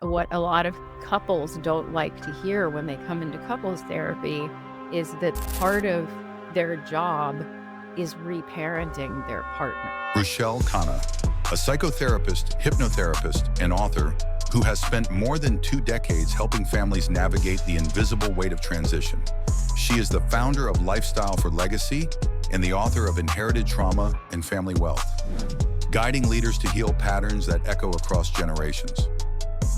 What a lot of couples don't like to hear when they come into couples therapy is that part of their job is reparenting their partner. Ruschelle Khanna, a psychotherapist, hypnotherapist, and author who has spent more than 2 decades helping families navigate the invisible weight of transition. She is the founder of Lifestyle for Legacy and the author of Inherited Trauma and Family Wealth, guiding leaders to heal patterns that echo across generations.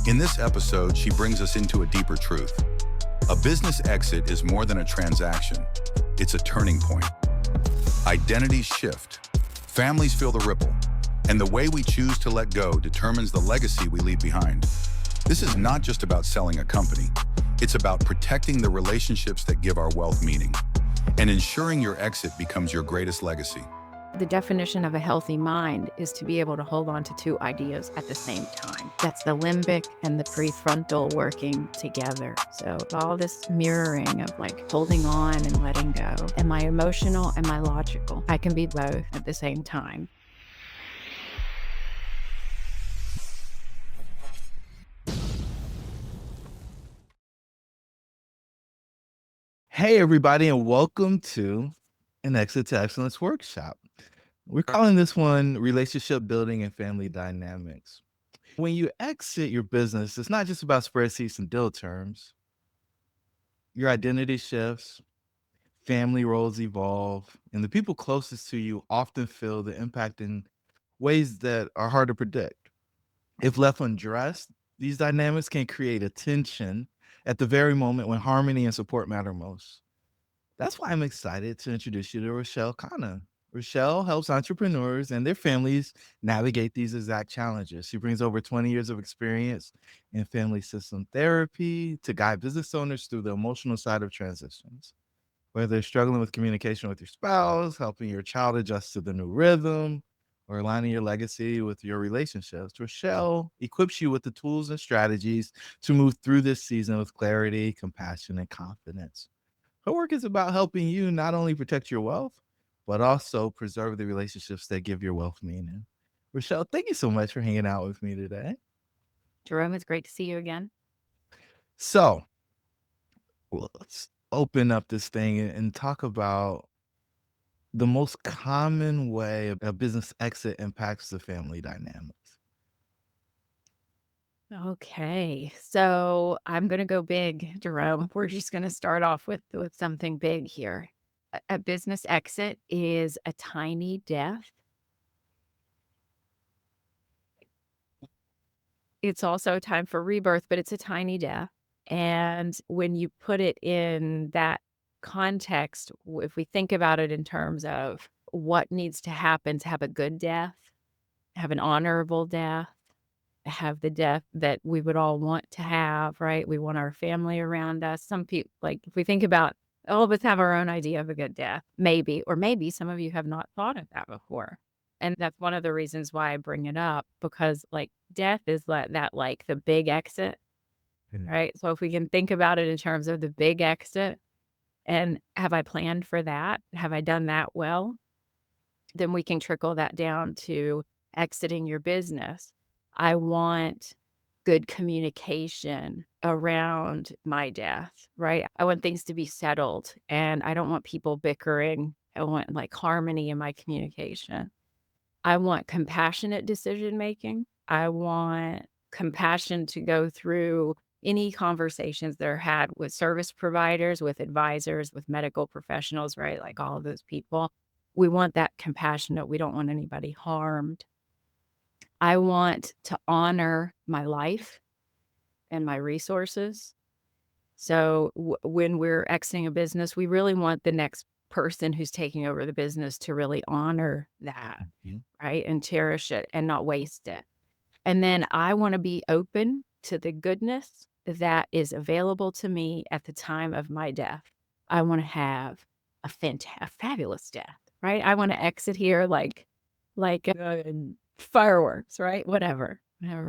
In this episode, she brings us into a deeper truth. A business exit is more than a transaction. It's a turning point. Identities shift, families feel the ripple, and the way we choose to let go determines the legacy we leave behind. This is not just about selling a company. It's about protecting the relationships that give our wealth meaning and ensuring your exit becomes your greatest legacy. The definition of a healthy mind is to be able to hold on to two ideas at the same time. That's the limbic and the prefrontal working together. So all this mirroring of like holding on and letting go. Am I emotional? Am I logical? I can be both at the same time. Hey, everybody, and welcome to an Exit to Excellence workshop. We're calling this one Relationship Building and Family Dynamics. When you exit your business, it's not just about spreadsheets and deal terms. Your identity shifts, family roles evolve, and the people closest to you often feel the impact in ways that are hard to predict. If left unaddressed, these dynamics can create a tension at the very moment when harmony and support matter most. That's why I'm excited to introduce you to Ruschelle Khanna. Ruschelle helps entrepreneurs and their families navigate these exact challenges. She brings over 20 years of experience in family system therapy to guide business owners through the emotional side of transitions. Whether you're struggling with communication with your spouse, helping your child adjust to the new rhythm, or aligning your legacy with your relationships, Ruschelle equips you with the tools and strategies to move through this season with clarity, compassion, and confidence. Her work is about helping you not only protect your wealth, but also preserve the relationships that give your wealth meaning. Ruschelle, thank you so much for hanging out with me today. Jerome, it's great to see you again. So let's open up this thing and talk about the most common way a business exit impacts the family dynamics. Okay, so I'm going to go big, Jerome. We're just going to start off with something big here. A business exit is a tiny death. It's also a time for rebirth, but it's a tiny death. And when you put it in that context, if we think about it in terms of what needs to happen to have a good death, have an honorable death, have the death that we would all want to have, right? We want our family around us. Some people, like if we think about all of us have our own idea of a good death, maybe, or maybe some of you have not thought of that before. And that's one of the reasons why I bring it up, because like death is that like the big exit, right? So if we can think about it in terms of the big exit, and have I planned for that? Have I done that well? Then we can trickle that down to exiting your business. I want good communication around my death, right? I want things to be settled and I don't want people bickering. I want like harmony in my communication. I want compassionate decision making. I want compassion to go through any conversations that are had with service providers, with advisors, with medical professionals, right? Like all of those people. We want that compassionate. We don't want anybody harmed. I want to honor my life and my resources. So when we're exiting a business, we really want the next person who's taking over the business to really honor that, right? And cherish it and not waste it. And then I want to be open to the goodness that is available to me at the time of my death. I want to have a fabulous death, right? I want to exit here like fireworks, right? Whatever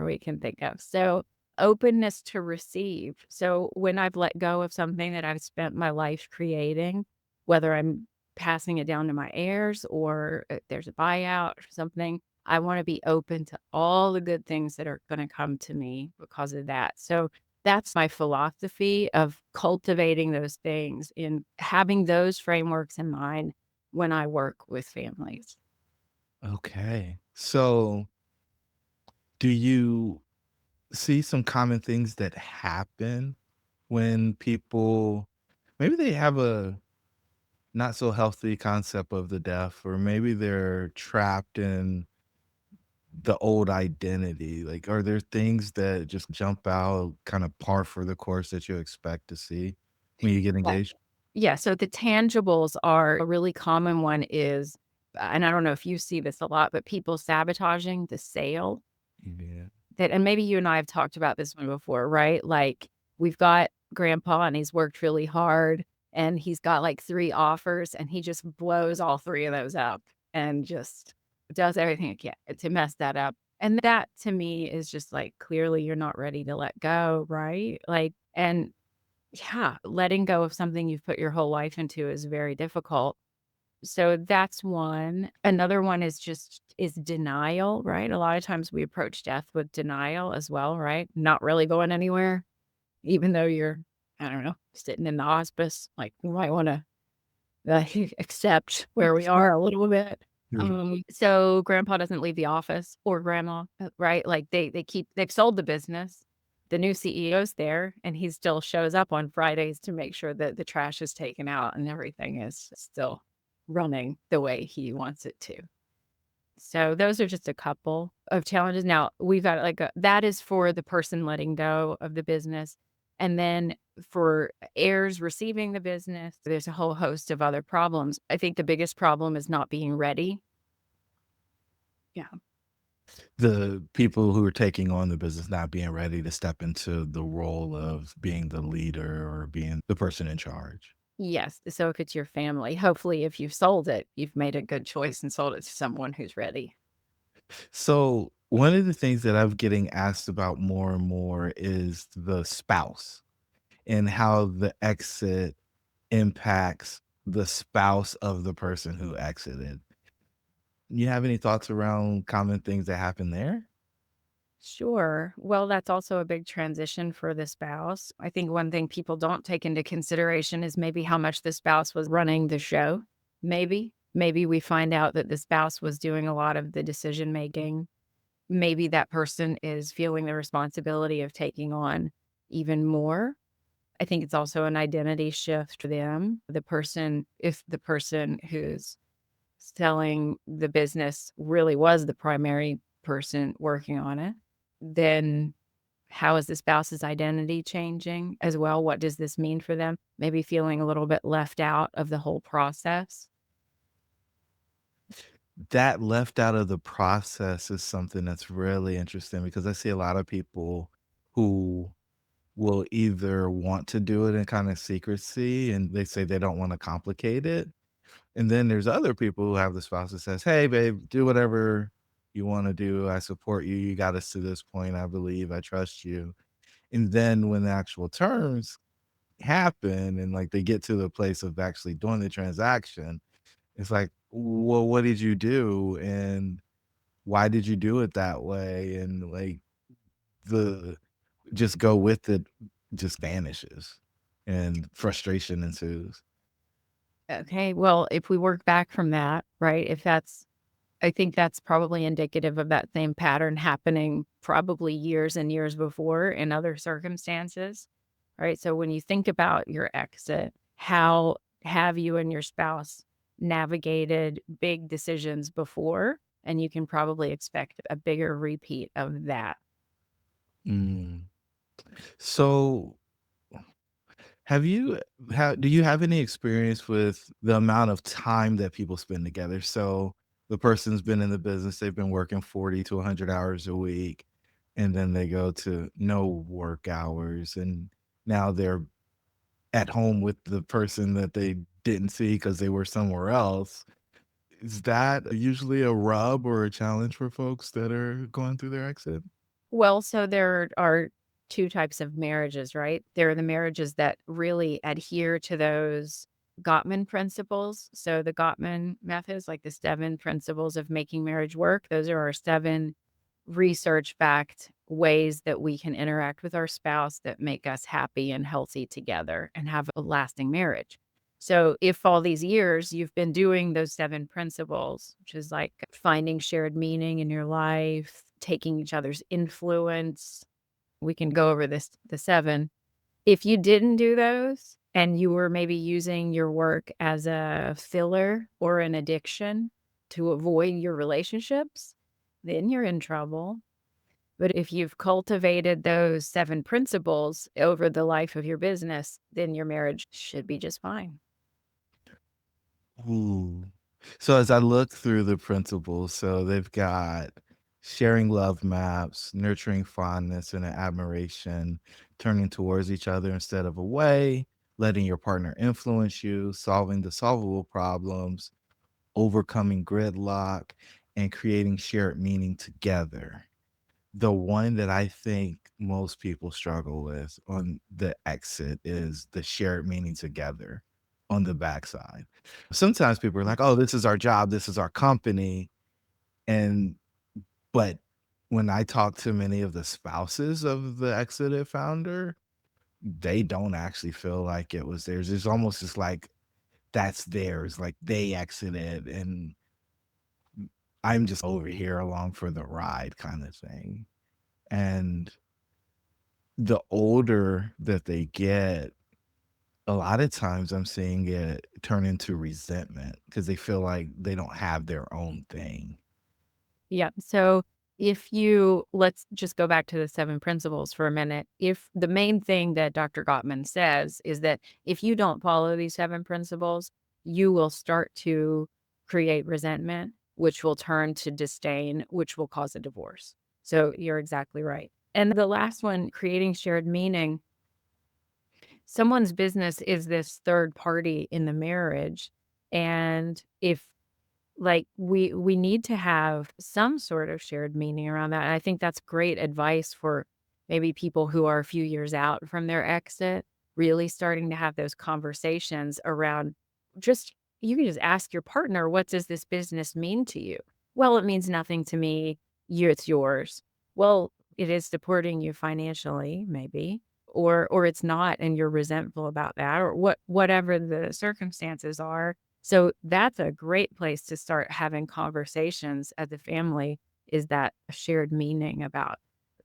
we can think of. So openness to receive. So when I've let go of something that I've spent my life creating, whether I'm passing it down to my heirs or there's a buyout or something, I want to be open to all the good things that are going to come to me because of that. So that's my philosophy of cultivating those things and having those frameworks in mind when I work with families. Okay. So, do you see some common things that happen when people maybe they have a not so healthy concept of the deaf, or maybe they're trapped in the old identity? Like, are there things that just jump out kind of par for the course that you expect to see when you get Yeah. engaged? Yeah, so the tangibles are a really common one is and I don't know if you see this a lot, but people sabotaging the sale. Yeah. That and maybe you and I have talked about this one before, right? Like, we've got grandpa and he's worked really hard and he's got like 3 offers and he just blows all 3 of those up and just does everything he can to mess that up. And that to me is just like, clearly you're not ready to let go, right? Like, and yeah, letting go of something you've put your whole life into is very difficult. So that's one. Another one is denial, right? A lot of times we approach death with denial as well, right? Not really going anywhere, even though you're, I don't know, sitting in the hospice. Like we might want to accept where we are a little bit. Yeah. So grandpa doesn't leave the office or grandma, right? Like they've sold the business. The new CEO's there and he still shows up on Fridays to make sure that the trash is taken out and everything is still running the way he wants it to. So those are just a couple of challenges. Now we've got like that is for the person letting go of the business. And then for heirs receiving the business, there's a whole host of other problems. I think the biggest problem is not being ready. Yeah. The people who are taking on the business not being ready to step into the role of being the leader or being the person in charge. Yes. So if it's your family, hopefully if you've sold it, you've made a good choice and sold it to someone who's ready. So, one of the things that I'm getting asked about more and more is the spouse and how the exit impacts the spouse of the person who exited. You have any thoughts around common things that happen there? Sure. Well, that's also a big transition for the spouse. I think one thing people don't take into consideration is maybe how much the spouse was running the show. Maybe we find out that the spouse was doing a lot of the decision making. Maybe that person is feeling the responsibility of taking on even more. I think it's also an identity shift for them. If the person who's selling the business really was the primary person working on it, then how is the spouse's identity changing as well? What does this mean for them? Maybe feeling a little bit left out of the whole process. That left out of the process is something that's really interesting because I see a lot of people who will either want to do it in kind of secrecy and they say they don't want to complicate it. And then there's other people who have the spouse that says, "Hey, babe, do whatever you want to do. I support you. You got us to this point. I believe. I trust you." And then when the actual terms happen and like they get to the place of actually doing the transaction, it's like, well, what did you do? And why did you do it that way? And like the just go with it just vanishes and frustration ensues. Okay, well, if we work back from that, right? If that's I think that's probably indicative of that same pattern happening probably years and years before in other circumstances, right? So when you think about your exit, how have you and your spouse navigated big decisions before? And you can probably expect a bigger repeat of that. Mm. So have you do you have any experience with the amount of time that people spend together? So the person's been in the business, they've been working 40 to 100 hours a week, and then they go to no work hours, and now they're at home with the person that they didn't see because they were somewhere else. Is that usually a rub or a challenge for folks that are going through their exit? Well, so there are 2 types of marriages, right? There are the marriages that really adhere to those Gottman principles. So the Gottman methods, like the 7 principles of making marriage work, those are our 7 research-backed ways that we can interact with our spouse that make us happy and healthy together and have a lasting marriage. So if all these years you've been doing those 7 principles, which is like finding shared meaning in your life, taking each other's influence, we can go over the 7. If you didn't do those and you were maybe using your work as a filler or an addiction to avoid your relationships, then you're in trouble. But if you've cultivated those 7 principles over the life of your business, then your marriage should be just fine. Ooh. So as I look through the principles, so they've got sharing love maps, nurturing fondness and admiration, turning towards each other instead of away, letting your partner influence you, solving the solvable problems, overcoming gridlock, and creating shared meaning together. The one that I think most people struggle with on the exit is the shared meaning together on the backside. Sometimes people are like, "Oh, this is our job, this is our company," and but when I talk to many of the spouses of the exited founder, they don't actually feel like it was theirs. It's almost just like that's theirs, like they exited and I'm just over here along for the ride kind of thing. And the older that they get, a lot of times I'm seeing it turn into resentment because they feel like they don't have their own thing. Yeah. So if you let's just go back to the 7 principles for a minute. If the main thing that Dr. Gottman says is that if you don't follow these 7 principles, you will start to create resentment, which will turn to disdain, which will cause a divorce. So you're exactly right. And the last one, creating shared meaning. Someone's business is this third party in the marriage. And if like, we need to have some sort of shared meaning around that, and I think that's great advice for maybe people who are a few years out from their exit, really starting to have those conversations around just you can just ask your partner, "What does this business mean to you?" "Well, it means nothing to me. You it's yours." "Well, it is supporting you financially, maybe, or it's not, and you're resentful about that," or whatever the circumstances are. So that's a great place to start having conversations as a family is that shared meaning about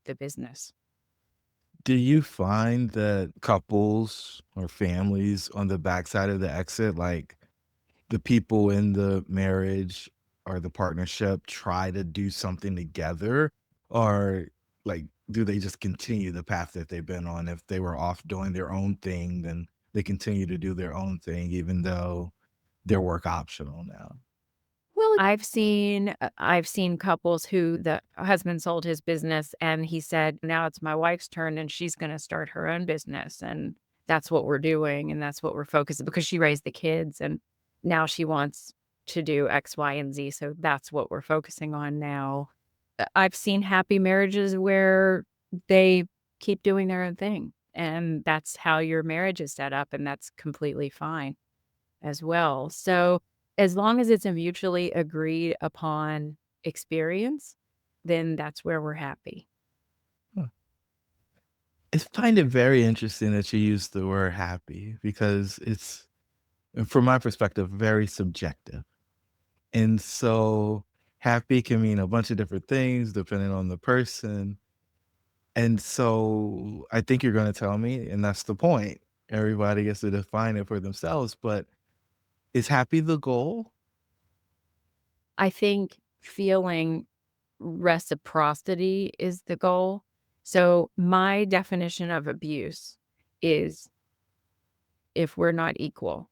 the business. Do you find that couples or families on the backside of the exit, like the people in the marriage or the partnership try to do something together? Or like, do they just continue the path that they've been on? If they were off doing their own thing, then they continue to do their own thing, even though they're work optional now. Well, I've seen couples who the husband sold his business and he said, "Now it's my wife's turn and she's gonna start her own business, and that's what we're doing, and that's what we're focusing" because she raised the kids, and now she wants to do X, Y, and Z, so that's what we're focusing on now. I've seen happy marriages where they keep doing their own thing, and that's how your marriage is set up, and that's completely fine as well. So, as long as it's a mutually agreed upon experience, then that's where we're happy. Huh. I find it very interesting that you use the word happy because it's, from my perspective, very subjective. And so happy can mean a bunch of different things depending on the person. And so I think you're going to tell me, and that's the point. Everybody gets to define it for themselves, but is happy the goal? I think feeling reciprocity is the goal. So, my definition of abuse is if we're not equal.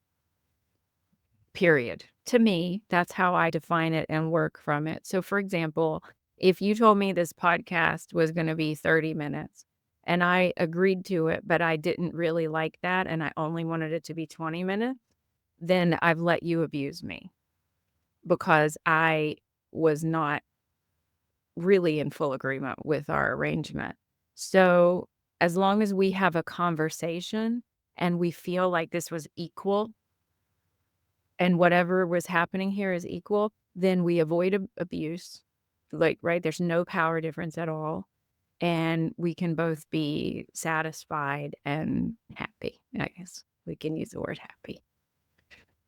Period. To me, that's how I define it and work from it. So, for example, if you told me this podcast was gonna be 30 minutes and I agreed to it, but I didn't really like that and I only wanted it to be 20 minutes, then I've let you abuse me because I was not really in full agreement with our arrangement. So, as long as we have a conversation and we feel like this was equal, and whatever was happening here is equal, then we avoid abuse. Like, right? There's no power difference at all. And we can both be satisfied and happy. I guess we can use the word happy.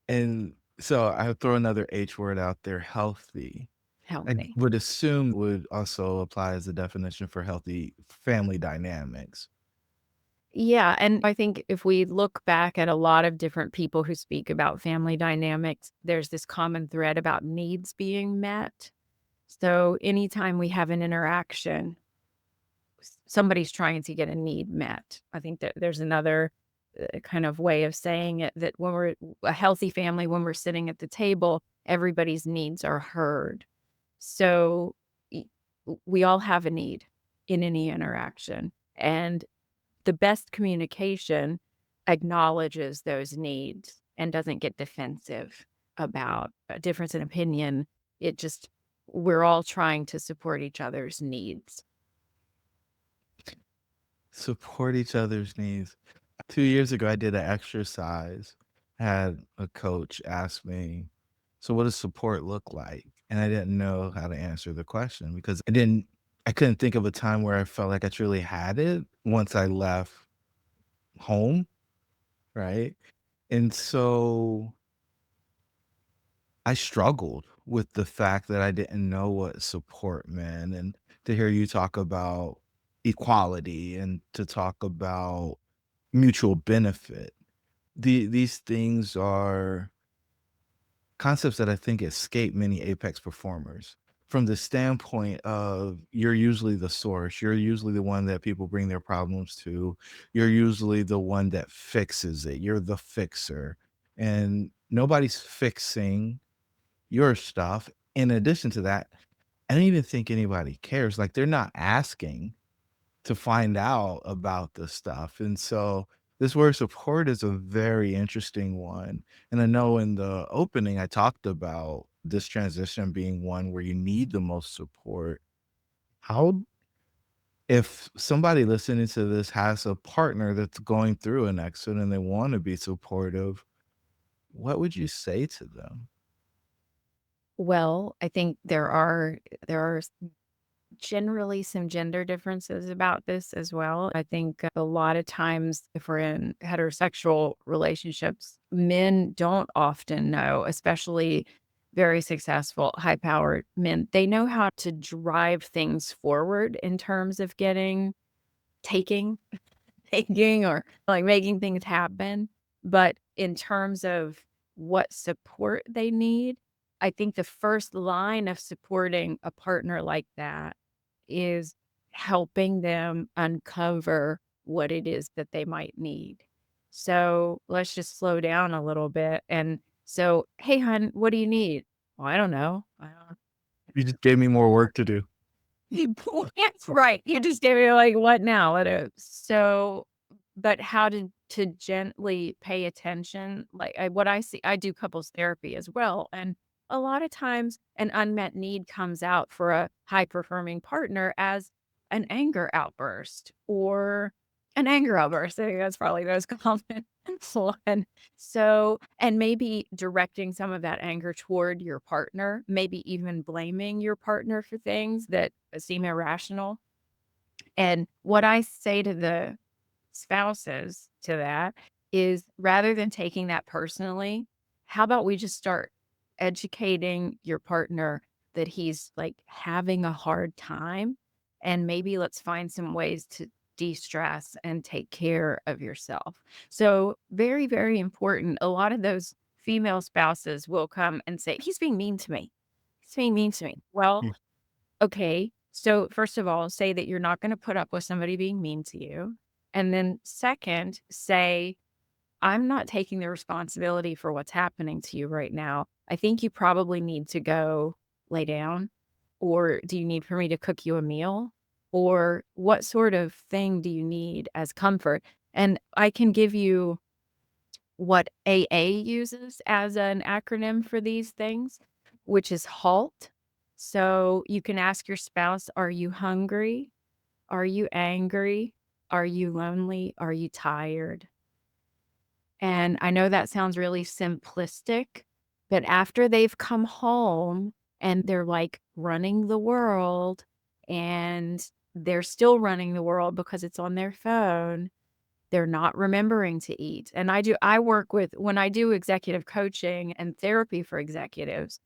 And so I throw another H word out there, healthy. I Healthy. would assume would also apply as a definition for healthy family dynamics. Yeah, and I think if we look back at a lot of different people who speak about family dynamics, there's this common thread about needs being met. So anytime we have an interaction, somebody's trying to get a need met. I think that there's another kind of way of saying it, that when we're a healthy family, when we're sitting at the table, everybody's needs are heard. So y- we all have a need in any interaction. And the best communication acknowledges those needs and doesn't get defensive about a difference in opinion. It just, we're all trying to support each other's needs. Support each other's needs. 2 years ago, I did an exercise. I had a coach ask me, "So what does support look like?" And I didn't know how to answer the question because I couldn't think of a time where I felt like I truly had it once I left home, right? And so I struggled with the fact that I didn't know what support meant, and to hear you talk about equality and to talk about mutual benefit. These things are concepts that I think escape many apex performers from the standpoint of you're usually the source. You're usually the one that people bring their problems to. You're usually the one that fixes it. You're the fixer. And nobody's fixing your stuff. In addition to that, I don't even think anybody cares. Like they're not asking to find out about this stuff. And so this word support is a very interesting one. And I know in the opening, I talked about this transition being one where you need the most support. How, if somebody listening to this has a partner that's going through an exit and they want to be supportive, what would you say to them? Well, I think there are generally some gender differences about this as well. I think a lot of times if we're in heterosexual relationships, men don't often know, especially very successful, high-powered men. They know how to drive things forward in terms of taking taking or, like, making things happen, but in terms of what support they need, I think the first line of supporting a partner like that is helping them uncover what it is that they might need. So, let's just slow down a little bit, and so, "Hey, hon, what do you need?" "Well, I don't know. I don't." You just gave me more work to do. That's right. You just gave me like, "What now?" What so, but how to gently pay attention, like, what I see, I do couples therapy as well, and a lot of times an unmet need comes out for a high performing partner as an anger outburst or an anger outburst. I think that's probably the most common one. So, and maybe directing some of that anger toward your partner, maybe even blaming your partner for things that seem irrational. And what I say to the spouses to that is, rather than taking that personally, how about we just start educating your partner that he's like having a hard time, and maybe let's find some ways to de-stress and take care of yourself. So very, very important. A lot of those female spouses will come and say, he's being mean to me. He's being mean to me. Well, Mm. okay. So first of all, say that you're not going to put up with somebody being mean to you. And then second, say, I'm not taking the responsibility for what's happening to you right now. I think you probably need to go lay down. Or do you need for me to cook you a meal? Or what sort of thing do you need as comfort? And I can give you what AA uses as an acronym for these things, which is HALT. So you can ask your spouse, are you hungry? Are you angry? Are you lonely? Are you tired? And I know that sounds really simplistic, But after they've come home and they're like running the world and they're still running the world because it's on their phone, they're not remembering to eat. And I work with, when I do executive coaching and therapy for executives,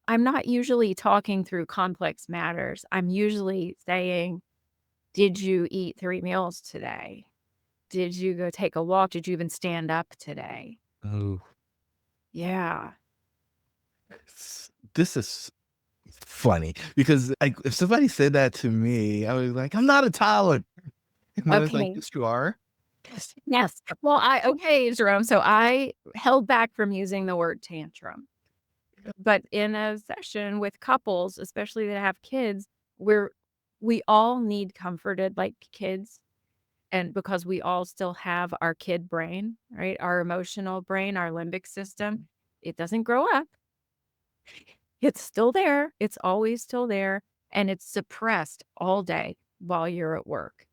I'm not usually talking through complex matters. I'm usually saying, did you eat 3 meals today? Did you go take a walk? Did you even stand up today? Oh, Yeah. this is funny because like if somebody said that to me, I was like, I'm not a toddler. And then it's like, Okay. yes, you are. Yes. Well, okay, Jerome. So I held back from using the word tantrum. But in a session with couples, especially that have kids, where we all need comforted like kids. And because we all still have our kid brain, right? Our emotional brain, our limbic system, it doesn't grow up. It's still there. It's always still there. And it's suppressed all day while you're at work.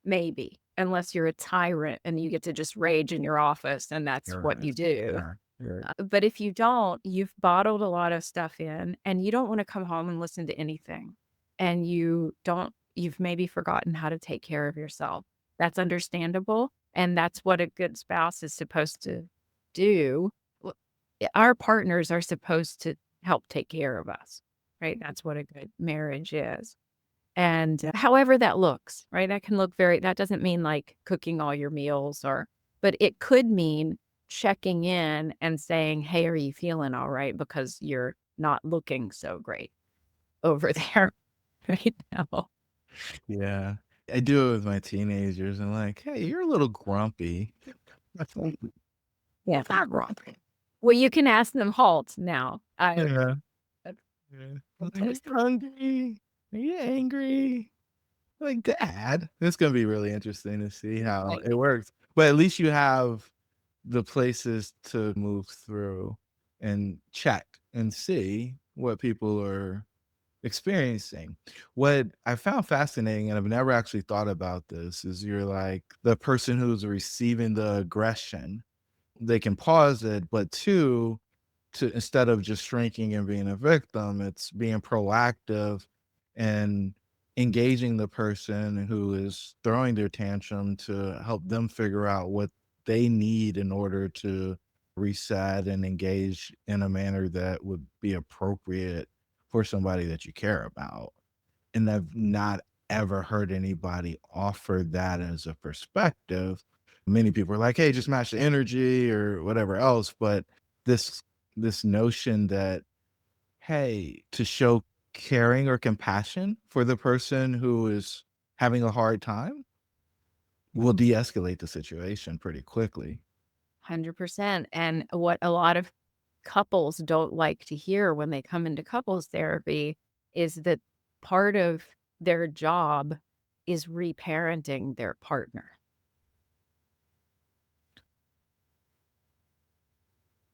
Maybe, unless you're a tyrant and you get to just rage in your office and that's You're what right. you do. Yeah, you're right. But if you don't, you've bottled a lot of stuff in and you don't want to come home and listen to anything. And you've maybe forgotten how to take care of yourself. That's understandable. And that's what a good spouse is supposed to do. Our partners are supposed to help take care of us, right? That's what a good marriage is. And however that looks, right? That doesn't mean like cooking all your meals but it could mean checking in and saying, hey, are you feeling all right? Because you're not looking so great over there right now. Yeah. I do it with my teenagers and like, hey, you're a little grumpy. Yeah. Not wrong. Well, you can ask them halt now. Yeah. Uh, Yeah. I'll Like, tell are you. you hungry? Are you angry? Like, Dad. It's gonna be really interesting to see how Like, it works. But at least you have the places to move through and check and see what people are experiencing. What I found fascinating, and I've never actually thought about this, is you're like the person who's receiving the aggression, they can pause it, but two, to instead of just shrinking and being a victim, it's being proactive and engaging the person who is throwing their tantrum to help them figure out what they need in order to reset and engage in a manner that would be appropriate for somebody that you care about. And I've not ever heard anybody offer that as a perspective. Many people are like, "Hey, just match the energy or whatever else," but this this notion that, hey, to show caring or compassion for the person who is having a hard time will de-escalate the situation pretty quickly. 100%. And what a lot of couples don't like to hear when they come into couples therapy is that part of their job is reparenting their partner.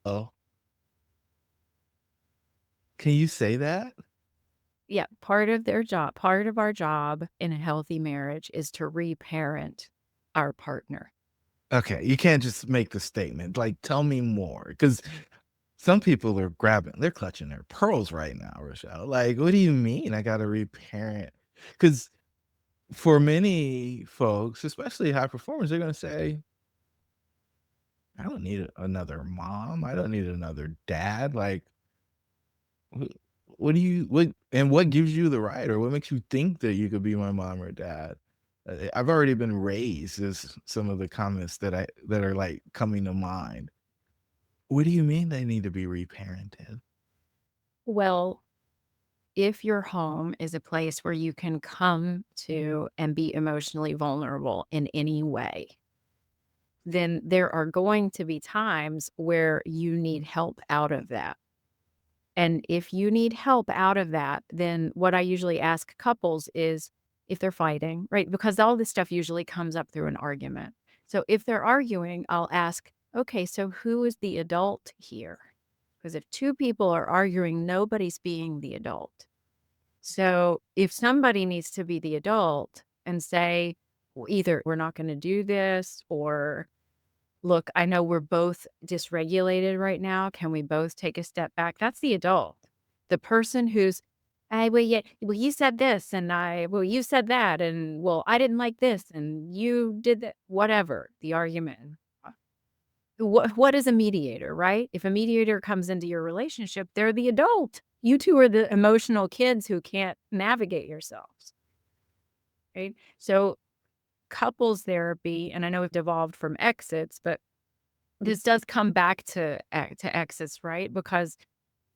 Oh, can you say that? Yeah, part of our job in a healthy marriage is to reparent our partner. Okay, you can't just make the statement, like, "Tell me more," because some people are they're clutching their pearls right now, Rochelle. Like, "What do you mean I gotta reparent?" Because for many folks, especially high performers, they're gonna say, "I don't need another mom. I don't need another dad." Like, wh what do you what gives you the right or what makes you think that you could be my mom or dad? I've already been raised is some of the comments that are, like, coming to mind. What do you mean they need to be reparented? Well, if your home is a place where you can come to and be emotionally vulnerable in any way, then there are going to be times where you need help out of that. And if you need help out of that, then what I usually ask couples is if they're fighting, right? Because all this stuff usually comes up through an argument. So if they're arguing, I'll ask, okay, so who is the adult here? Because if two people are arguing, nobody's being the adult. So if somebody needs to be the adult and say, either we're not going to do this or look, I know we're both dysregulated right now. Can we both take a step back? That's the adult. The person who's, I well, yeah, well, you said this, and well, you said that, and well, I didn't like this, and you did that, whatever the argument. What is a mediator, right? If a mediator comes into your relationship, they're the adult. You two are the emotional kids who can't navigate yourselves, right? So couples therapy, and I know we've devolved from exits, but this does come back to exits, right? Because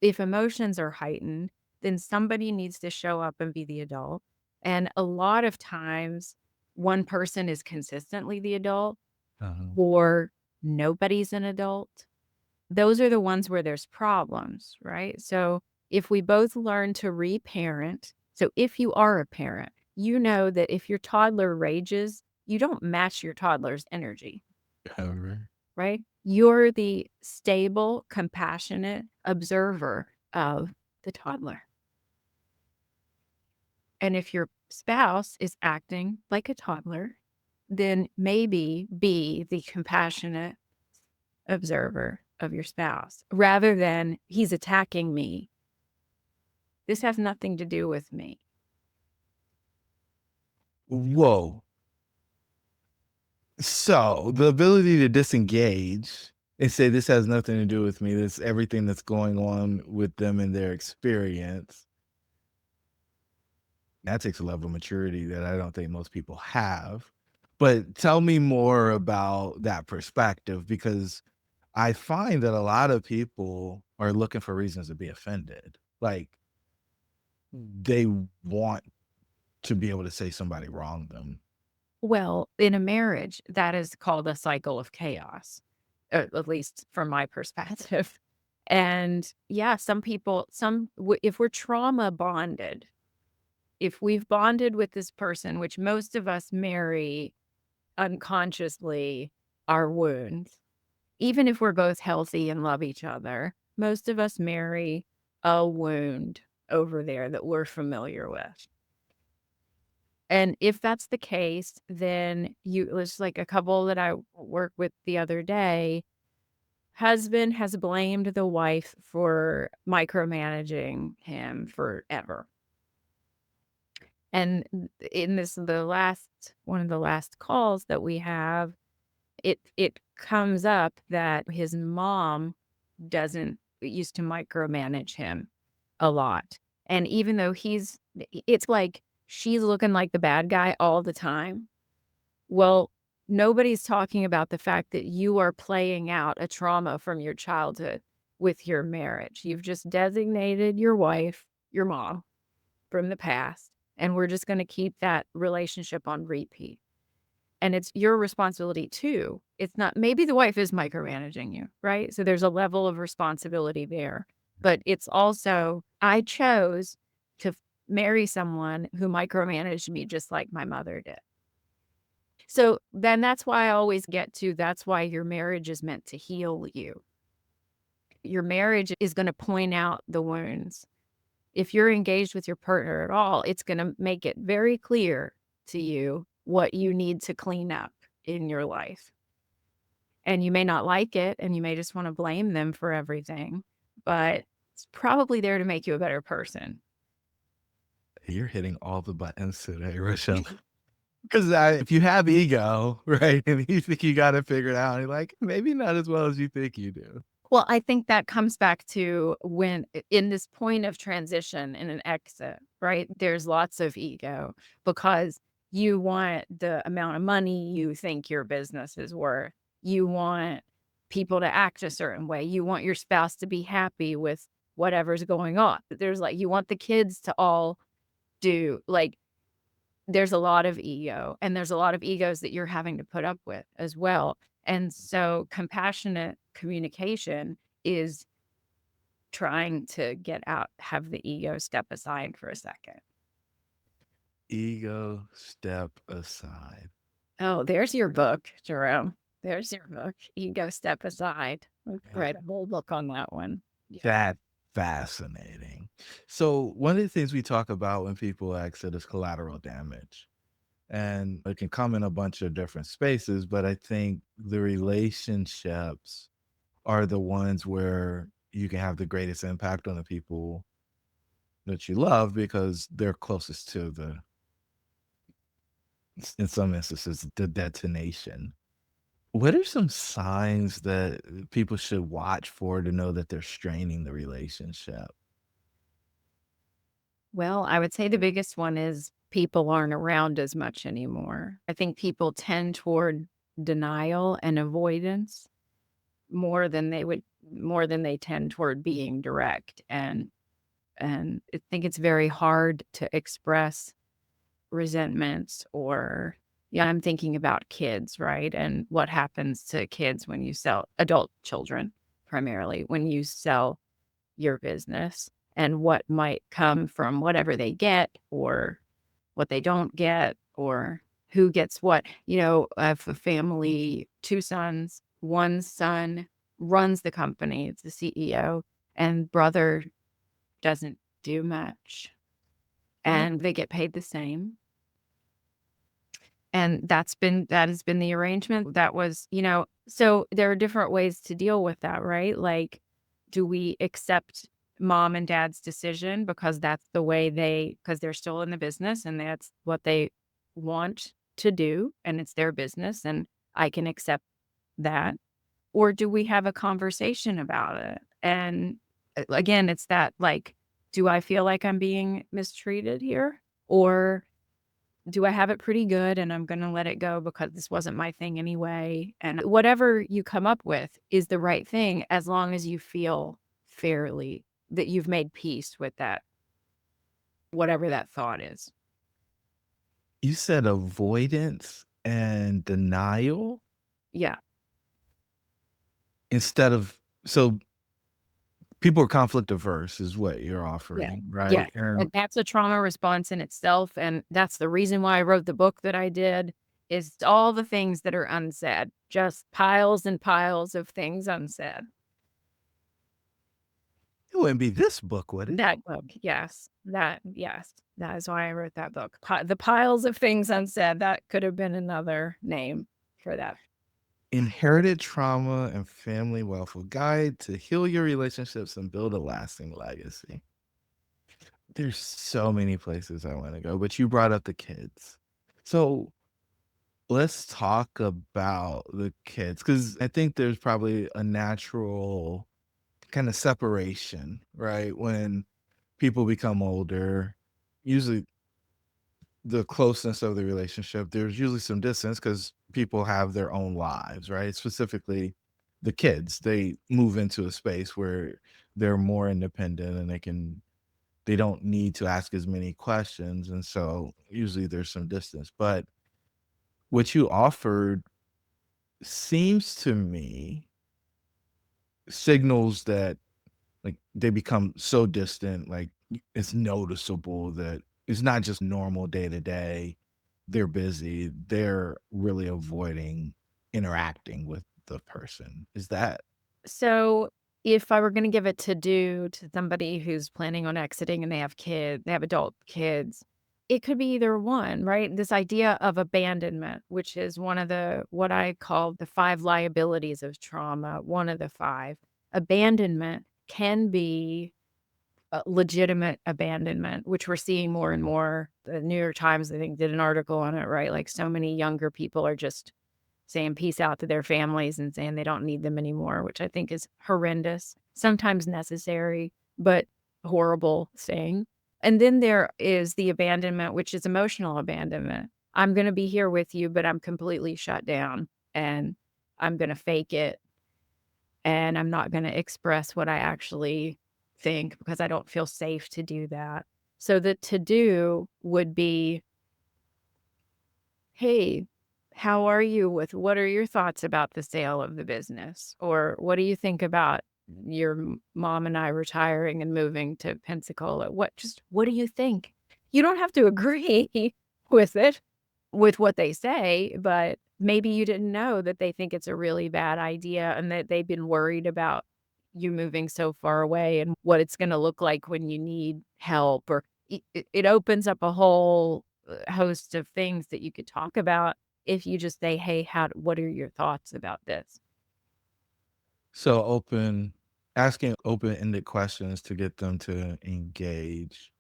if emotions are heightened, then somebody needs to show up and be the adult. And a lot of times, one person is consistently the adult, Uh-huh. or nobody's an adult. Those are the ones where there's problems, right? So if we both learn to reparent, so if you are a parent, you know that if your toddler rages, you don't match your toddler's energy, However. right? You're the stable, compassionate observer of the toddler. And if your spouse is acting like a toddler, then maybe be the compassionate observer of your spouse rather than he's attacking me. This has nothing to do with me. Whoa. So the ability to disengage and say this has nothing to do with me, this everything that's going on with them and their experience, that takes a level of maturity that I don't think most people have. But tell me more about that perspective because I find that a lot of people are looking for reasons to be offended. Like they want to be able to say somebody wronged them. Well, in a marriage, that is called a cycle of chaos, at least from my perspective. And yeah, some people, if we're trauma bonded, if we've bonded with this person, which most of us marry unconsciously our wounds, even if we're both healthy and love each other, most of us marry a wound over there that we're familiar with. And if that's the case, then it's like a couple that I worked with the other day. Husband has blamed the wife for micromanaging him forever. And in one of the last calls that we have, it comes up that his mom doesn't used to micromanage him a lot. And even though it's like she's looking like the bad guy all the time. Well, nobody's talking about the fact that you are playing out a trauma from your childhood with your marriage. You've just designated your wife, your mom from the past, and we're just going to keep that relationship on repeat. And it's your responsibility too. It's not, maybe the wife is micromanaging you, right? So there's a level of responsibility there. But it's also, I chose to marry someone who micromanaged me just like my mother did. So then that's why I always get to, that's why your marriage is meant to heal you. Your marriage is going to point out the wounds. If you're engaged with your partner at all, it's going to make it very clear to you what you need to clean up in your life. And you may not like it, and you may just want to blame them for everything, but it's probably there to make you a better person. You're hitting all the buttons today, Rochelle. Because if you have ego, right, and you think you got to figure it out, you're like, maybe not as well as you think you do. Well, I think that comes back to when in this point of transition in an exit, right? There's lots of ego because you want the amount of money you think your business is worth. You want people to act a certain way. You want your spouse to be happy with whatever's going on. There's like, you want the kids to all do like, there's a lot of ego, and there's a lot of egos that you're having to put up with as well. And so compassionate communication is trying to have the ego step aside for a second. Ego step aside. Oh, there's your book, Jerome. There's your book, Ego Step Aside. Let's write a whole book on that one. Yeah. That's fascinating. So one of the things we talk about when people exit is collateral damage. and it can come in a bunch of different spaces, but I think the relationships are the ones where you can have the greatest impact on the people that you love because they're closest to the in some instances, the detonation. What are some signs that people should watch for to know that they're straining the relationship? Well, I would say the biggest one is people aren't around as much anymore. I think people tend toward denial and avoidance more than they tend toward being direct, and I think it's very hard to express resentments or yeah, I'm thinking about kids, right? And what happens to kids when you sell adult children, primarily when you sell your business and what might come from whatever they get or what they don't get or who gets what. I have a family, 2 sons. One son runs the company, it's the CEO, and brother doesn't do much, Oh, and they get paid the same. And that has been the arrangement. That was, so there are different ways to deal with that, right? Like, do we accept mom and dad's decision because that's the way because they're still in the business and that's what they want to do and it's their business and I can accept that? Or do we have a conversation about it? And again, it's that like, do I feel like I'm being mistreated here? Or do I have it pretty good and I'm gonna let it go because this wasn't my thing anyway? And whatever you come up with is the right thing as long as you feel fairly that you've made peace with that, whatever that thought is. you said avoidance and denial Yeah. instead of so people are conflict averse is what you're Yeah. offering, Yeah. right? And And that's a trauma response in itself. And that's the reason why I wrote the book that I did is all the things that are unsaid, just piles and piles of things unsaid. it wouldn't be this book, would it? That book, yes, that is why I wrote that book. The Piles of Things Unsaid, that could have been another name for that. Inherited Trauma and Family Wealth: A Guide to Heal Your Relationships and Build a Lasting Legacy. There's so many places I wanna go, but you brought up the kids. So, let's talk about the kids because I think there's probably a natural kinda separation, right? When people become older, usually the closeness of the relationship, there's usually some distance because people have their own lives, right? Specifically, the kids, they move into a space where they're more independent and they don't need to ask as many questions. And so usually there's some distance. But what you offered seems to me signals that like they become so distant, like it's noticeable that it's not just normal day to day. They're busy. They're really avoiding interacting with the person. Is that So, if I were gonna give a to-do to somebody who's planning on exiting and they have adult kids, it could be either one, right? This idea of abandonment, which is one of the what I call the 5 liabilities of trauma, one of the 5. Abandonment can be legitimate abandonment, which we're seeing more and more. The New York Times, I think, did an article on it, right? Like, so many younger people are just saying peace out to their families and saying they don't need them anymore, which I think is horrendous, sometimes necessary, but horrible saying. And then there is the abandonment, which is emotional abandonment. I'm going to be here with you, but I'm completely shut down and I'm going to fake it and I'm not going to express what I actually think because I don't feel safe to do that. So the to do would be, hey, how are you with what are your thoughts about the sale of the business? Or what do you think about your mom and I retiring and moving to Pensacola? What do you think? You don't have to agree with it, with what they say, but maybe you didn't know that they think it's a really bad idea and that they've been worried about you moving so far away and what it's going to look like when you need help or it opens up a whole host of things that you could talk about if you just say, "Hey, what are your thoughts about this?" So asking open-ended questions to get them to engage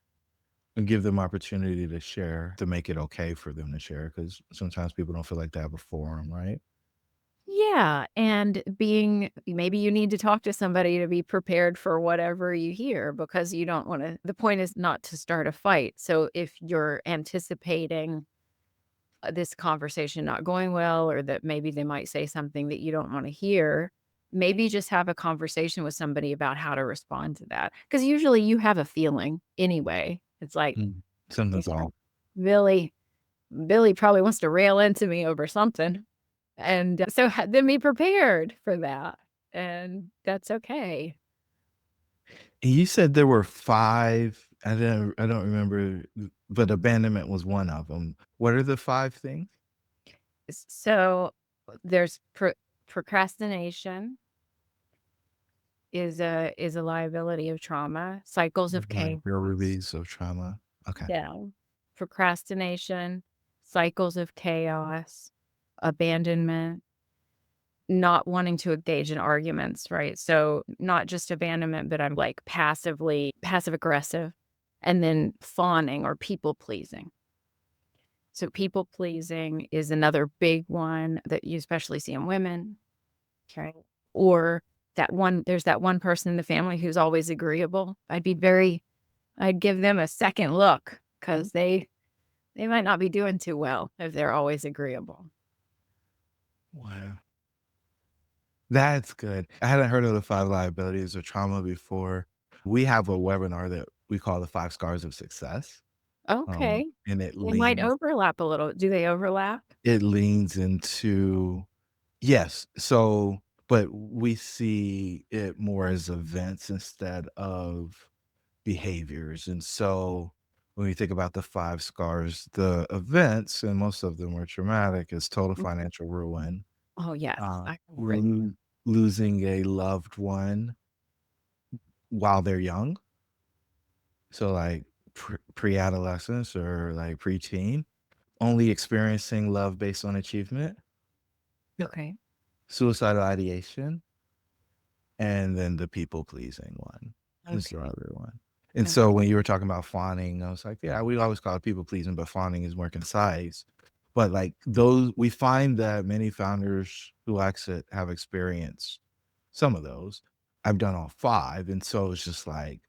and give them opportunity to share, to make it okay for them to share, because sometimes people don't feel like they have a forum, right? Yeah, and maybe you need to talk to somebody to be prepared for whatever you hear because you don't wanna the point is not to start a fight. So if you're anticipating, this conversation not going well or that maybe they might say something that you don't wanna hear, maybe just have a conversation with somebody about how to respond to that. Because usually you have a feeling anyway. It's like, Mm. "Yeah, Something's off. Billy Billy probably wants to rail into me over something." And, so ha then be prepared for that, and that's okay. And you said there were 5, I don't remember, but abandonment was one of them. What are the 5 things? So, there's procrastination is a liability of trauma, cycles of Like chaos. real release of trauma. Okay. Yeah. Procrastination, cycles of chaos, abandonment, not wanting to engage in arguments, right? So, not just abandonment, but I'm, like, passive aggressive, and then fawning or people pleasing. So people pleasing is another big one that you especially see in women, okay? Or there's that one person in the family who's always agreeable. I'd give them a second look because they might not be doing too well if they're always agreeable. Wow. That's good. I hadn't heard of the 5 liabilities of trauma before. We have a webinar that we call the 5 scars of success, Okay. and They might overlap a little. Do they overlap? it leans into yes. So, but we see it more as events instead of behaviors. And so when we think about the 5 scars, the events, and most of them were traumatic, is total Mm. financial ruin, Oh, yes. I have written lo losing a loved one while they're young, so, like, pre-adolescence or, like, preteen, only experiencing love based on achievement, okay. suicidal ideation, and then the people pleasing one is the Okay. other one. And so Okay. when you were talking about fawning, I was like, yeah, we always call it people pleasing, but fawning is more concise. But like those, we find that many founders who exit have experienced some of those. I've done all 5. And so it's just like,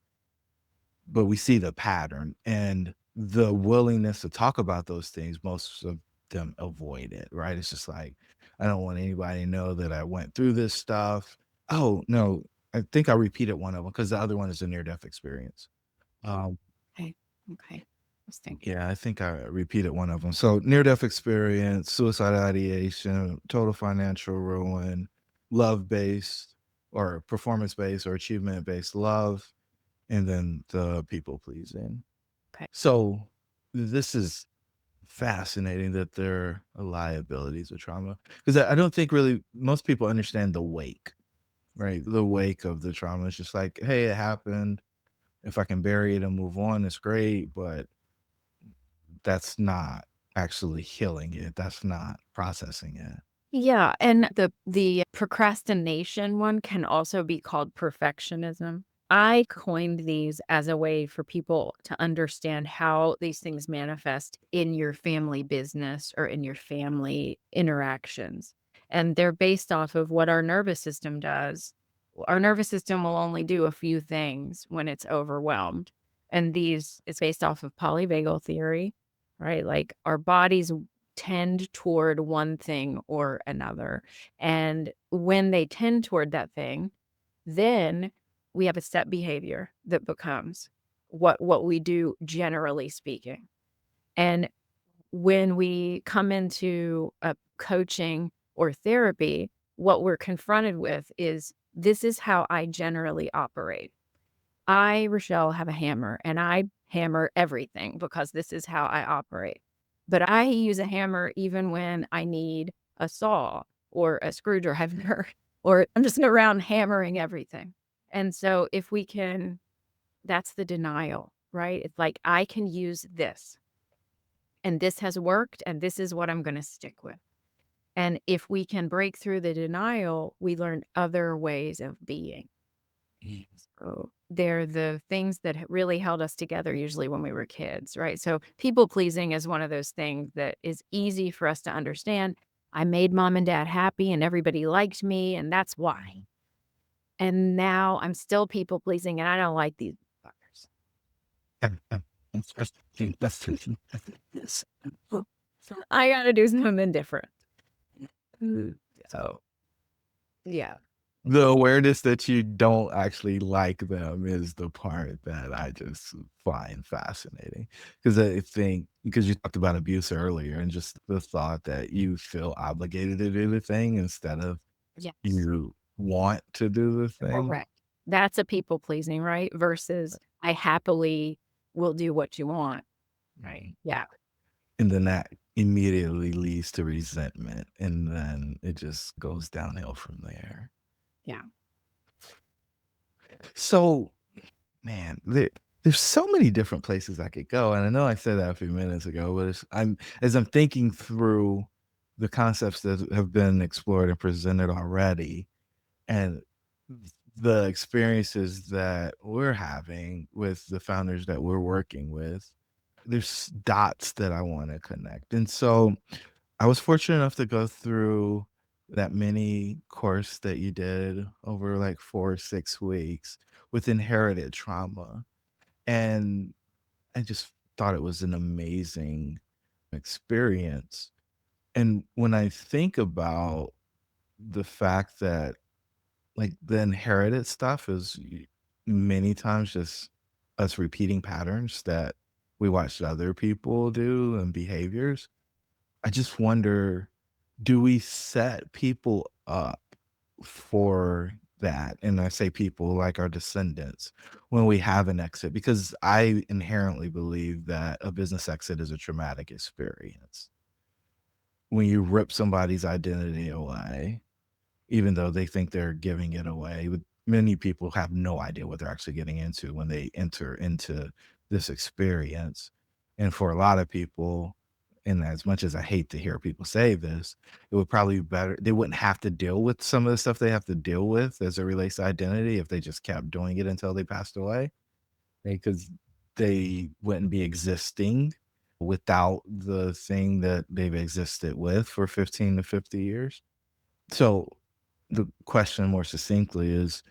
but we see the pattern and the willingness to talk about those things, most of them avoid it, right? It's just like, I don't want anybody to know that I went through this stuff. Oh, no, I think I repeated one of them because the other one is a near-death experience. Um, Okay. Okay. Interesting. yeah, I think I repeated one of them. So near-death experience, suicidal ideation, total financial ruin, love-based or performance-based or achievement-based love, and then the people pleasing. Okay. So this is fascinating that there are liabilities of trauma because I don't think really most people understand the wake, right? The wake of the trauma. It's just like, hey, it happened. If I can bury it and move on, it's great, but that's not actually healing it. That's not processing it. Yeah, and the procrastination one can also be called perfectionism. I coined these as a way for people to understand how these things manifest in your family business or in your family interactions. And they're based off of what our nervous system does. Our nervous system will only do a few things when it's overwhelmed. And it's based off of polyvagal theory, right? Like our bodies tend toward one thing or another. And when they tend toward that thing, then we have a set behavior that becomes what we do generally speaking. And when we come into a coaching or therapy, what we're confronted with is this is how I generally operate. I, Rochelle, have a hammer and I hammer everything because this is how I operate. But I use a hammer even when I need a saw or a screwdriver, or I'm just around hammering everything. And so if we can, that's the denial, right? It's like I can use this. and this has worked, and this is what I'm going to stick with. And if we can break through the denial, we learn other ways of being. Mm. So they're the things that really held us together usually when we were kids, right? So people pleasing is one of those things that is easy for us to understand. I made mom and dad happy and everybody liked me, and that's why. And now I'm still people pleasing and I don't like these fuckers. Yes. So I got to do something different. So Yeah. the awareness that you don't actually like them is the part that I just find fascinating. Because I think because you talked about abuse earlier and just the thought that you feel obligated to do the thing instead of Yes. you want to do the thing. Correct. That's a people pleasing, right? Versus I happily will do what you want. Right. Yeah. And then that immediately leads to resentment, and then it just goes downhill from there. Yeah. So, man, there's so many different places I could go, and I know I said that a few minutes ago, but as I'm thinking through the concepts that have been explored and presented already, and the experiences that we're having with the founders that we're working with, there's dots that I want to connect. And so I was fortunate enough to go through that mini course that you did over like 4 or 6 weeks with inherited trauma. And I just thought it was an amazing experience. And when I think about the fact that like the inherited stuff is many times just us repeating patterns that we watched other people do and behaviors, I just wonder, do we set people up for that? And I say people like our descendants when we have an exit, because I inherently believe that a business exit is a traumatic experience. When you rip somebody's identity away, even though they think they're giving it away, but many people have no idea what they're actually getting into when they enter into this experience. And for a lot of people, and as much as I hate to hear people say this, it would probably be better they wouldn't have to deal with some of the stuff they have to deal with as it relates to identity if they just kept doing it until they passed away, because they wouldn't be existing without the thing that they've existed with for 15 to 50 years. So the question more succinctly is,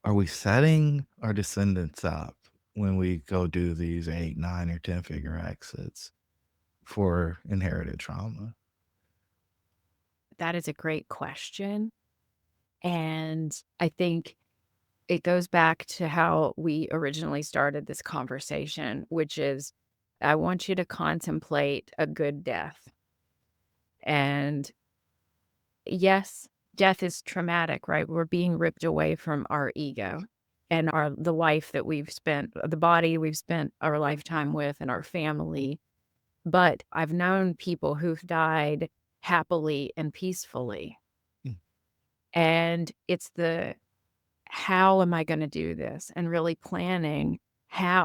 are we setting our descendants up when we go do these 8, 9, or 10-figure exits for inherited trauma? That is a great question. And I think it goes back to how we originally started this conversation, which is I want you to contemplate a good death. And yes, death is traumatic, right? We're being ripped away from our ego and the life that we've spent, the body we've spent our lifetime with and our family. But I've known people who've died happily and peacefully. Mm. And it's the how am I going to do this? And really planning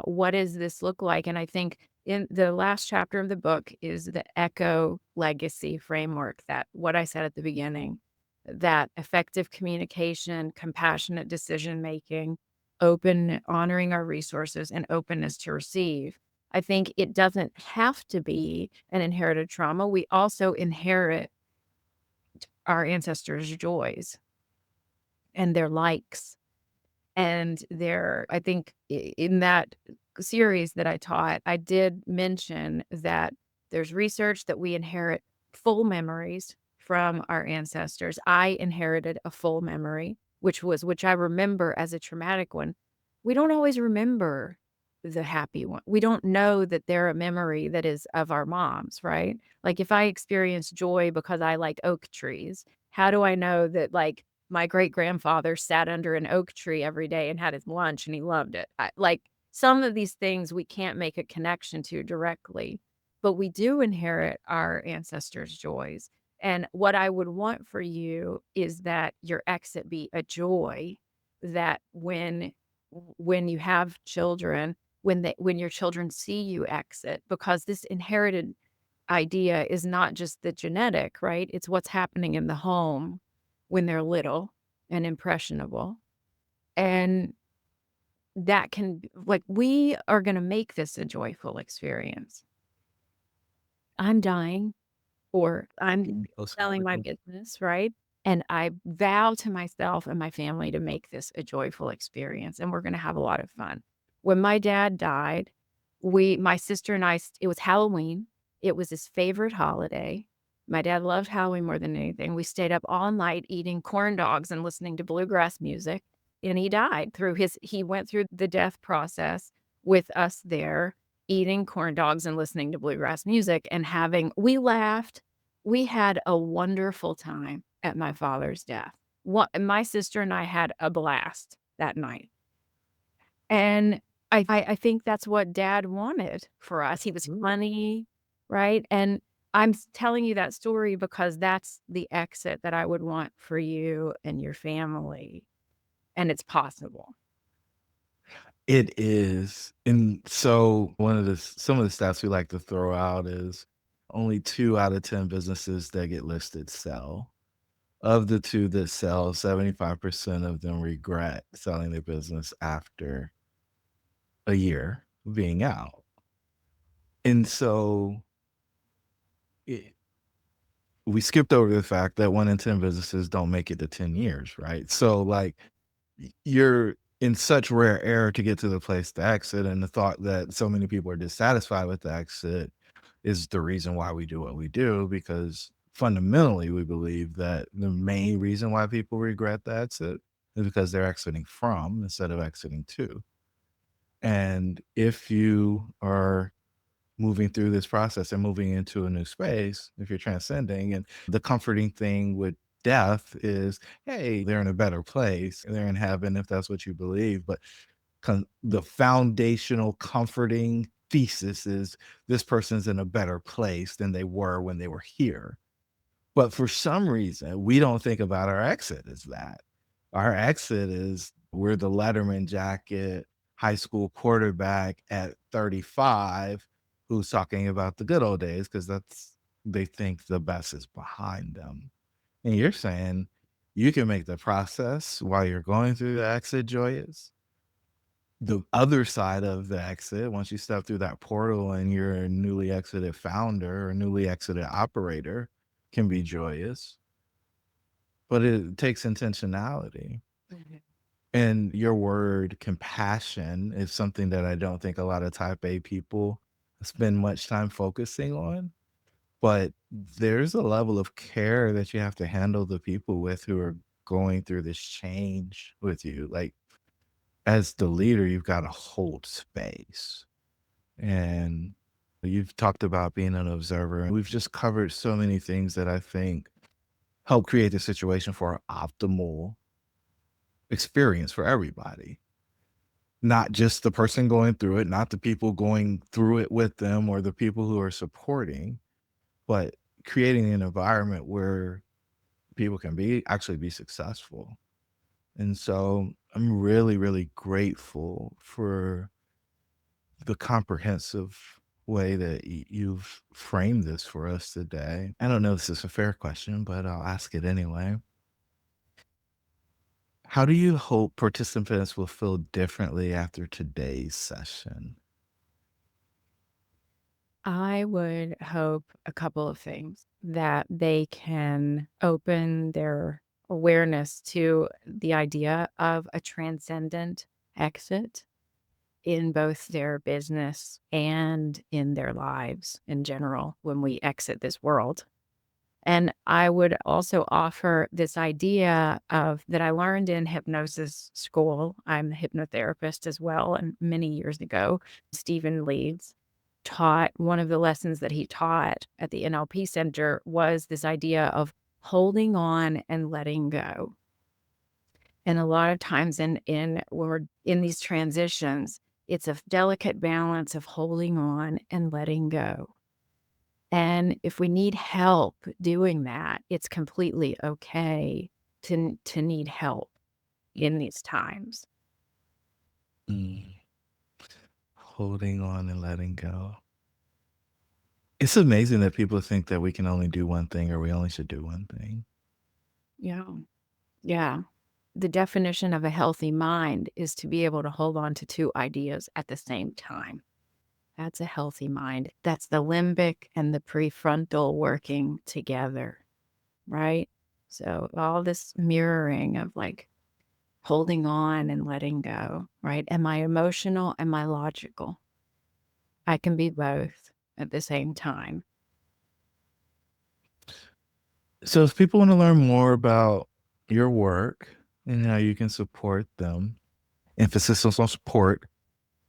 what does this look like? And I think in the last chapter of the book is the echo legacy framework, that what I said at the beginning, that effective communication, compassionate decision making, honoring our resources, and openness to receive. I think it doesn't have to be an inherited trauma. We also inherit our ancestors' joys and their likes and I think in that series that I taught, I did mention that there's research that we inherit full memories from our ancestors. I inherited a full memory, which I remember as a traumatic one. We don't always remember the happy one. We don't know that they're a memory that is of our moms, right? Like if I experience joy because I like oak trees, how do I know that like my great-grandfather sat under an oak tree every day and had his lunch, and he loved it? Like, some of these things we can't make a connection to directly, but we do inherit our ancestors' joys, and what I would want for you is that your exit be a joy, that when you have children, when your children see you exit, because this inherited idea is not just the genetic, right? It's what's happening in the home when they're little and impressionable. And that can, like, we are going to make this a joyful experience. I'm dying or I'm selling my business, right? And I vow to myself and my family to make this a joyful experience, and we're gonna have a lot of fun. When my dad died, my sister and it was Halloween. It was his favorite holiday. My dad loved Halloween more than anything. We stayed up all night eating corn dogs and listening to bluegrass music, and he went through the death process with us there, eating corn dogs and listening to bluegrass music and we laughed. We had a wonderful time at my father's death. My sister and I had a blast that night, and I think that's what dad wanted for us. He was funny, right? And telling you that story because that's the exit that I would want for you and your family, and it's possible. It is. And so one of the some of the stats we like to throw out is only 2 out of 10 businesses that get listed sell. Of the 2 that sell, 75% of them regret selling their business after a year being out. And so it we skipped over the fact that 1 in 10 businesses don't make it to 10 years, right? So, like, you're in such rare air to get to the place to exit, and the thought that so many people are dissatisfied with the exit is the reason why we do what we do, because fundamentally we believe that the main reason why people regret the exit is because they're exiting from instead of exiting to. And if you are moving through this process and moving into a new space, if you're transcending, and the comforting thing with death is, hey, they're in a better place, they're in heaven if that's what you believe. But the foundational comforting thesis is this person's in a better place than they were when they were here. But for some reason, we don't think about our exit as that. Our exit is we're the Letterman jacket high school quarterback at 35 who's talking about the good old days because they think the best is behind them. And you're saying you can make the process while you're going through the exit joyous. The other side of the exit, once you step through that portal and you're a newly exited founder or newly exited operator, can be joyous, but it takes intentionality. Mhm. And your word compassion is something that I don't think a lot of type A people spend much time focusing on. But there's a level of care that you have to handle the people with who are going through this change with you. Like, as the leader, you've got to hold space. And you've talked about being an observer, and we've just covered so many things that I think help create the situation for an optimal experience for everybody. Not just the person going through it, not the people going through it with them or the people who are supporting, but creating an environment where people can actually be successful. And so I'm really, really grateful for the comprehensive way that you've framed this for us today. I don't know if this is a fair question, but I'll ask it anyway. How do you hope participants will feel differently after today's session? I would hope a couple of things, that they can open their awareness to the idea of a transcendent exit in both their business and in their lives in general when we exit this world. And I would also offer this idea of that I learned in hypnosis school. I'm a hypnotherapist as well. And many years ago, Stephen Leeds taught one of the lessons that he taught at the NLP Center was this idea of holding on and letting go. And a lot of times when we're in these transitions, it's a delicate balance of holding on and letting go. And if we need help doing that, it's completely okay to need help in these times. Mm, holding on and letting go. It's amazing that people think that we can only do one thing or we only should do one thing. Yeah. Yeah. The definition of a healthy mind is to be able to hold on to two ideas at the same time. That's a healthy mind. That's the limbic and the prefrontal working together, right? So all this mirroring of like holding on and letting go, right? Am I emotional? Am I logical? I can be both at the same time. So if people want to learn more about your work and how you can support them, emphasis on support,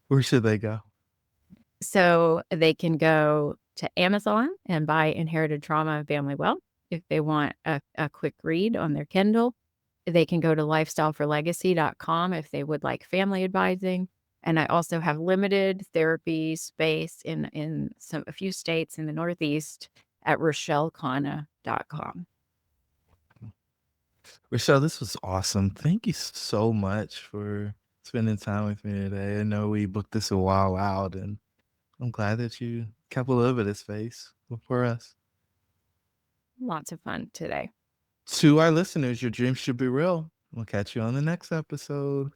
where should they go? So they can go to Amazon and buy Inherited Trauma and Family Wealth if they want a quick read on their Kindle. They can go to lifestyleforlegacy.com if they would like family advising. And I also have limited therapy space in a few states in the Northeast at RuschelleKhanna.com. Rochelle, this was awesome. Thank you so much for spending time with me today. I know we booked this a while out, and I'm glad that you kept a little bit of space for us. Lots of fun today. To our listeners, your dreams should be real. We'll catch you on the next episode.